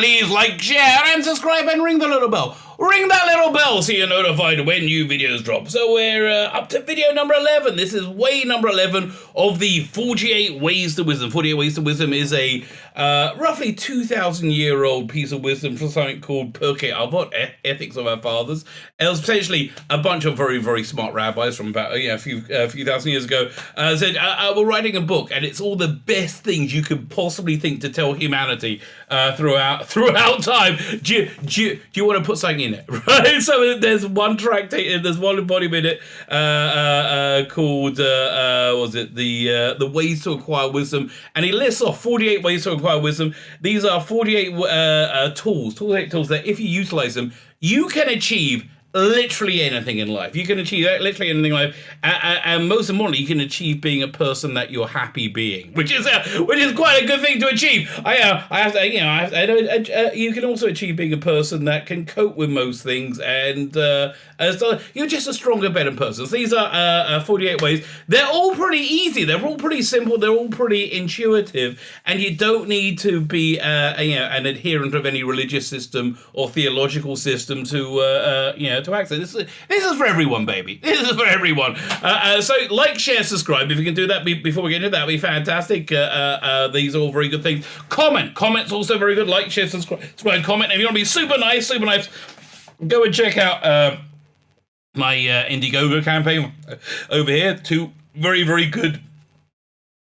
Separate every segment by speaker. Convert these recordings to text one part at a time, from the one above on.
Speaker 1: please like, share, and subscribe, and ring the little bell. Ring that little bell so you're notified when new videos drop. So we're up to video number 11. This is way number 11 of the 48 Ways to Wisdom. 48 Ways to Wisdom is a roughly 2,000-year-old piece of wisdom from something called Pirkei Avot, Ethics of Our Fathers. It was potentially a bunch of very, very smart rabbis from about a few thousand years ago said, we're writing a book, and it's all the best things you could possibly think to tell humanity throughout time. Do you want to put something in it, right? So there's one tractate, there's one embodiment in it called was it the Ways to Acquire Wisdom, and he lists off 48 ways to acquire wisdom. These are 48 tools that if you utilize them, you can achieve literally anything in life. You can achieve literally anything in life, and most importantly, you can achieve being a person that you're happy being, which is quite a good thing to achieve. You can also achieve being a person that can cope with most things, and so you're just a stronger, better person. So these are 48 ways. They're all pretty easy. They're all pretty simple. They're all pretty intuitive, and you don't need to be an adherent of any religious system or theological system to access. This is for everyone, baby. This is for everyone. So like, share, subscribe. If you can do that before we get into that, would be fantastic. These are all very good things. Comment's also very good. Like, share, subscribe, comment. If you want to be super nice, go and check out my Indiegogo campaign over here. 2 very, very good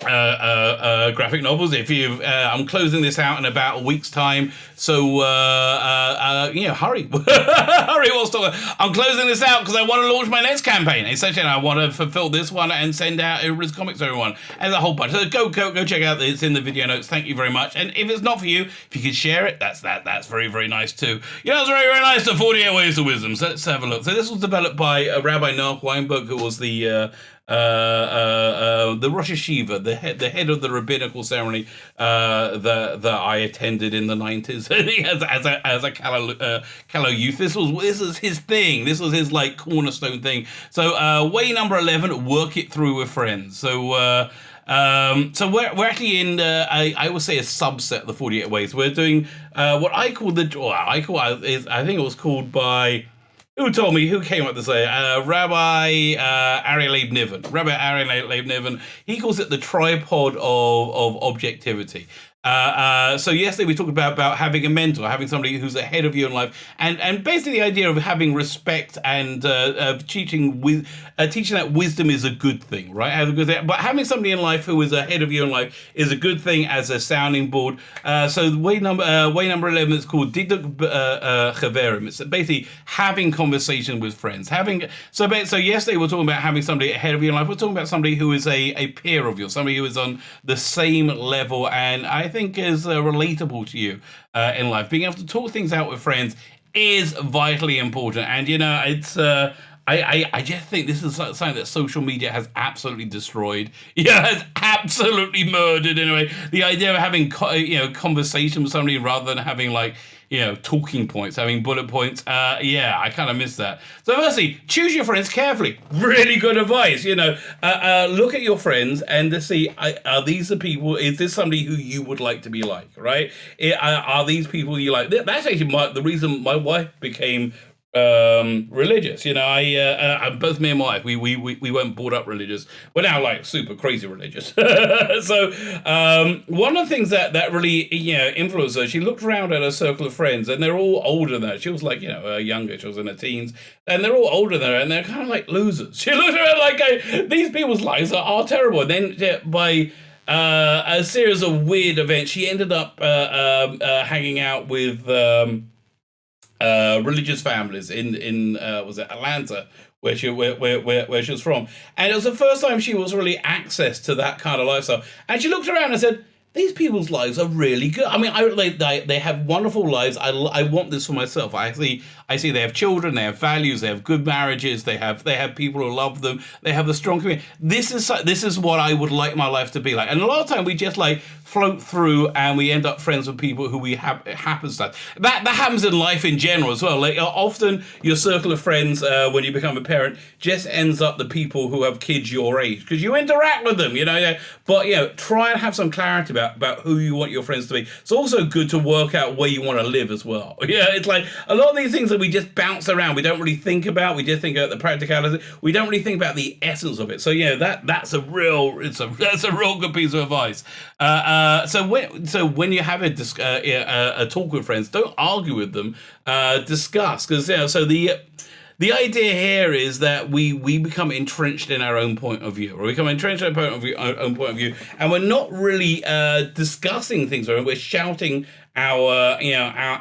Speaker 1: graphic novels. If you I'm closing this out in about a week's time, so hurry. I'm closing this out because I want to launch my next campaign. Essentially, I want to fulfill this one and send out Riz Comics to everyone, and a whole bunch. So go check out. It's in the video notes. Thank you very much. And if it's not for you, if you could share it, that's very, very nice too. It's very, very nice. The 48 Ways to Wisdom. So let's have a look. So this was developed by Rabbi Noach Weinberg, who was the Rosh Hashiva, the head of the rabbinical ceremony that I attended in the 90s as a Callow youth. This is his thing. This was his cornerstone thing. So way number 11, work it through with friends. So we're actually in I would say a subset of the 48 ways. We're doing what I call I think it was called by. Who told me? Who came up to say? Rabbi Aryeh Leib Niven. Rabbi Aryeh Leib Niven. He calls it the tripod of objectivity. So yesterday we talked about having a mentor, having somebody who's ahead of you in life, and basically the idea of having respect and teaching that wisdom is a good thing, right? Have a good thing. But having somebody in life who is ahead of you in life is a good thing as a sounding board. So way number 11 is called Diduk Chaverim. It's basically having conversation with friends. So yesterday we were talking about having somebody ahead of you in life. We're talking about somebody who is a peer of yours, somebody who is on the same level, and I think is relatable to you in life. Being able to talk things out with friends is vitally important, and it's I just think this is something that social media has absolutely destroyed. Has absolutely murdered in a way. The idea of having conversation with somebody rather than having talking points, having bullet points. I kind of miss that. So firstly, choose your friends carefully. Really good advice. Look at your friends and to see, are these the people, is this somebody who you would like to be like, right? Are these people you like? That's actually the reason my wife became religious. Both me and my wife, we weren't brought up religious. We're now super crazy religious. So one of the things that really influenced her, she looked around at her circle of friends, and they're all older than her. She was younger, she was in her teens, and they're all older than her, and they're kind of like losers. She looked around these people's lives are terrible. And then by a series of weird events, she ended up hanging out with religious families in was it Atlanta, where she was from, and it was the first time she was really access to that kind of lifestyle. And she looked around and said, these people's lives are really good. I mean, they have wonderful lives. I want this for myself. I I see they have children, they have values, they have good marriages, they have people who love them, they have a strong community. This is what I would like my life to be like. And a lot of time we just like float through and we end up friends with people who we have, it happens that happens in life in general as well. Like often your circle of friends when you become a parent just ends up the people who have kids your age, because you interact with them, you know. But try and have some clarity about who you want your friends to be. It's also good to work out where you want to live as well. Yeah, it's like a lot of these things that we just bounce around, we don't really think about. We just think about the practicality. We don't really think about the essence of it. So that's a real good piece of advice. So when you have a talk with friends, don't argue with them. Discuss, because so the idea here is that we become entrenched in our own point of view, or we become entrenched in our own point of view, and we're not really discussing things. We're shouting our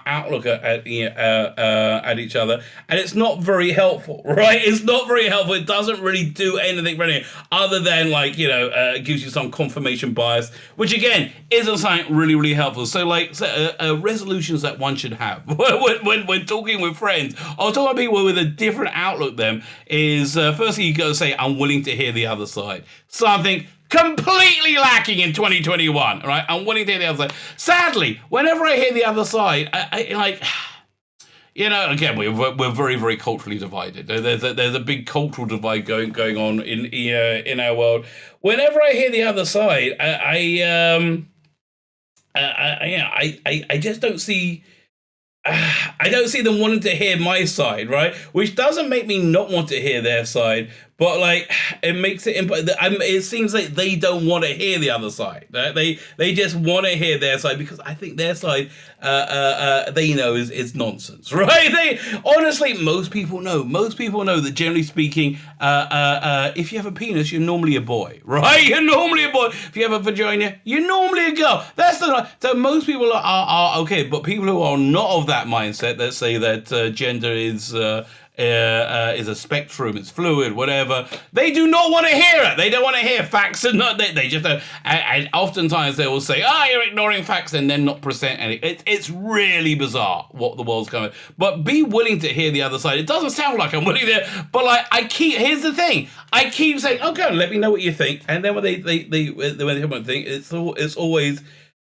Speaker 1: outlook at each other, and it's not very helpful, right? It's not very helpful. It doesn't really do anything for anything other than it gives you some confirmation bias, which again isn't something really, really helpful. So resolutions that one should have when talking with friends or talking to people with a different outlook than them is firstly you got to say, I'm willing to hear the other side. Something completely lacking in 2021, right? I'm willing to hear the other side. Sadly, whenever I hear the other side, I again, we're very, very culturally divided. There's a big cultural divide going on in our world. Whenever I hear the other side, I just don't see. I don't see them wanting to hear my side, right? Which doesn't make me not want to hear their side, but it makes it. It seems like they don't want to hear the other side. Right? They just want to hear their side because I think their side, they know is nonsense, right? Honestly, most people know. Most people know that generally speaking, if you have a penis, you're normally a boy, right? You're normally a boy. If you have a vagina, you're normally a girl. So most people are okay, but people who are not of that mindset, that say that gender is a spectrum, it's fluid, whatever. They do not want to hear it. They don't want to hear facts, and not they just don't. And oftentimes they will say, you're ignoring facts," and then not present any. It's really bizarre what the world's coming. But be willing to hear the other side. It doesn't sound like I'm willing to, but here's the thing. I keep saying, "Okay, let me know what you think," and then when they think, it's always.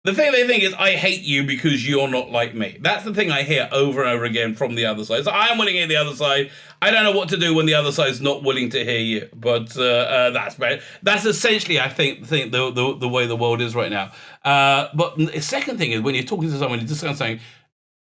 Speaker 1: The thing they think is, I hate you because you're not like me. That's the thing I hear over and over again from the other side. So I am willing to hear the other side. I don't know what to do when the other side's not willing to hear you. But that's bad. That's essentially, I think the way the world is right now. But the second thing is, when you're talking to someone, you're just saying,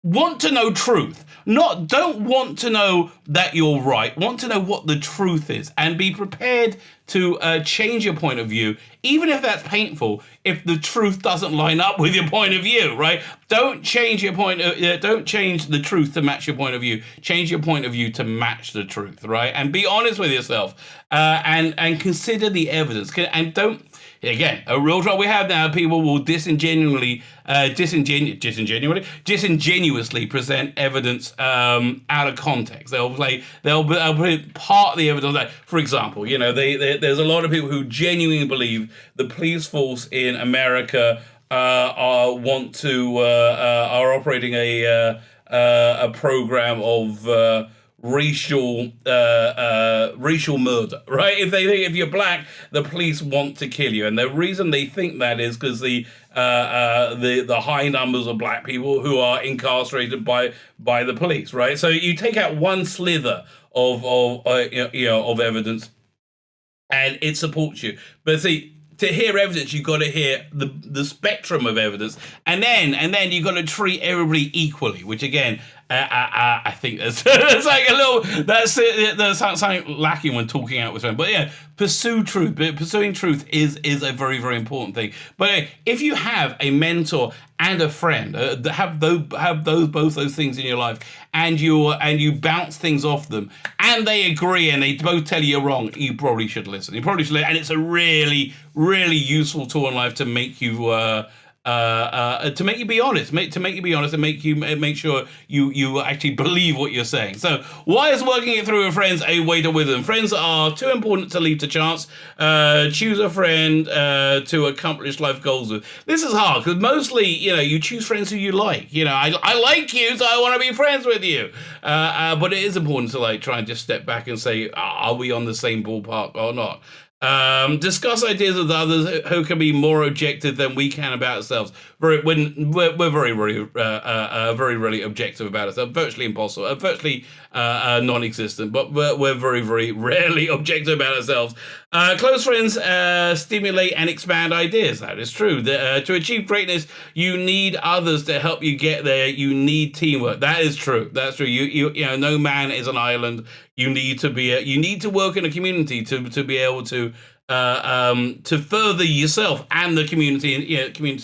Speaker 1: want to know truth. Don't want to know that you're right. Want to know what the truth is, and be prepared to change your point of view, even if that's painful. If the truth doesn't line up with your point of view, right? Don't change your point. Don't change the truth to match your point of view. Change your point of view to match the truth, right? And be honest with yourself, and consider the evidence. And don't. Again, a real trouble we have now, people will disingenuously present evidence out of context. They'll put part of the evidence. For example, there's a lot of people who genuinely believe the police force in America are operating a program of racial murder, right? If they think if you're black, the police want to kill you, and the reason they think that is because the high numbers of black people who are incarcerated by the police, right? So you take out one slither of evidence, and it supports you. But see, to hear evidence, you've got to hear the spectrum of evidence, and then you've got to treat everybody equally, which again. I think there's like a little there's something lacking when talking out with friends. But pursue truth. But pursuing truth is a very, very important thing. But if you have a mentor and a friend, have both those things in your life, and you bounce things off them, and they agree, and they both tell you you're wrong, you probably should listen. And it's a really, really useful tool in life to make you to make you be honest, to make you be honest, and make sure you actually believe what you're saying. So why is working it through with friends a way to win them? Friends are too important to leave to chance. Choose a friend to accomplish life goals with. This is hard because mostly, you choose friends who you like. I like you, so I want to be friends with you. But it is important to try and just step back and say, are we on the same ballpark or not? Discuss ideas with others who can be more objective than we can about ourselves. When we're very, very rarely objective about ourselves. Virtually impossible. Virtually non-existent. But we're very, very rarely objective about ourselves. Close friends stimulate and expand ideas. That is true. To achieve greatness, you need others to help you get there. You need teamwork. That is true. That's true. No man is an island. You need to work in a community to be able to further yourself and the community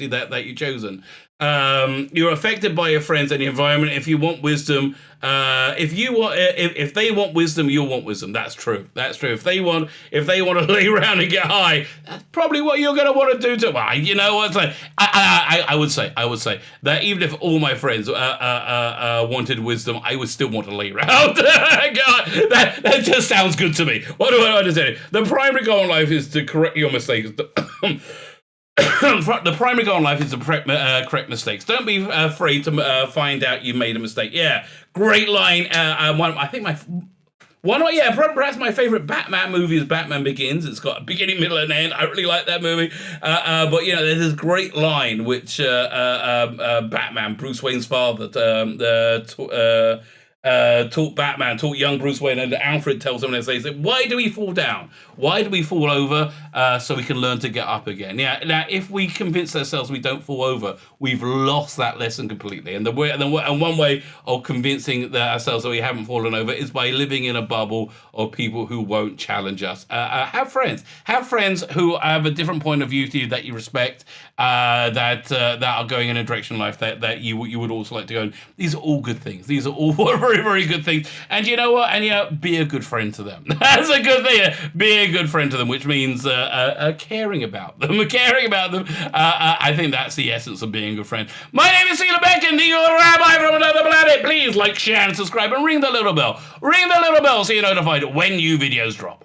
Speaker 1: that you've chosen. You're affected by your friends and the environment. If you want wisdom, if they want wisdom, you'll want wisdom. That's true. If they want to lay around and get high, that's probably what you're going to want to do too. Well, you know what? I would say that even if all my friends wanted wisdom, I would still want to lay around. God, that just sounds good to me. What do I understand? The primary goal in life is to correct your mistakes. The primary goal in life is to correct mistakes. Don't be afraid to find out you made a mistake. Yeah, great line. Perhaps my favorite Batman movie is Batman Begins. It's got a beginning, middle, and end. I really like that movie. But there's this great line which Batman, Bruce Wayne's father, taught young Bruce Wayne, and Alfred tells him, and they say, why do we fall down? Why do we fall over? So we can learn to get up again. Yeah. Now, if we convince ourselves we don't fall over, we've lost that lesson completely. And one way of convincing ourselves that we haven't fallen over is by living in a bubble of people who won't challenge us. Have friends who have a different point of view to you that you respect, that are going in a direction in life that you would also like to go in. These are all good things. These are all very, very good things. And you know what? And be a good friend to them. That's a good thing. Be a good friend to them, which means caring about them. I think that's the essence of being a good friend. My name is Sheila Beck, and you're a rabbi from another planet. Please like, share, and subscribe, and ring the little bell. Ring the little bell so you're notified when new videos drop.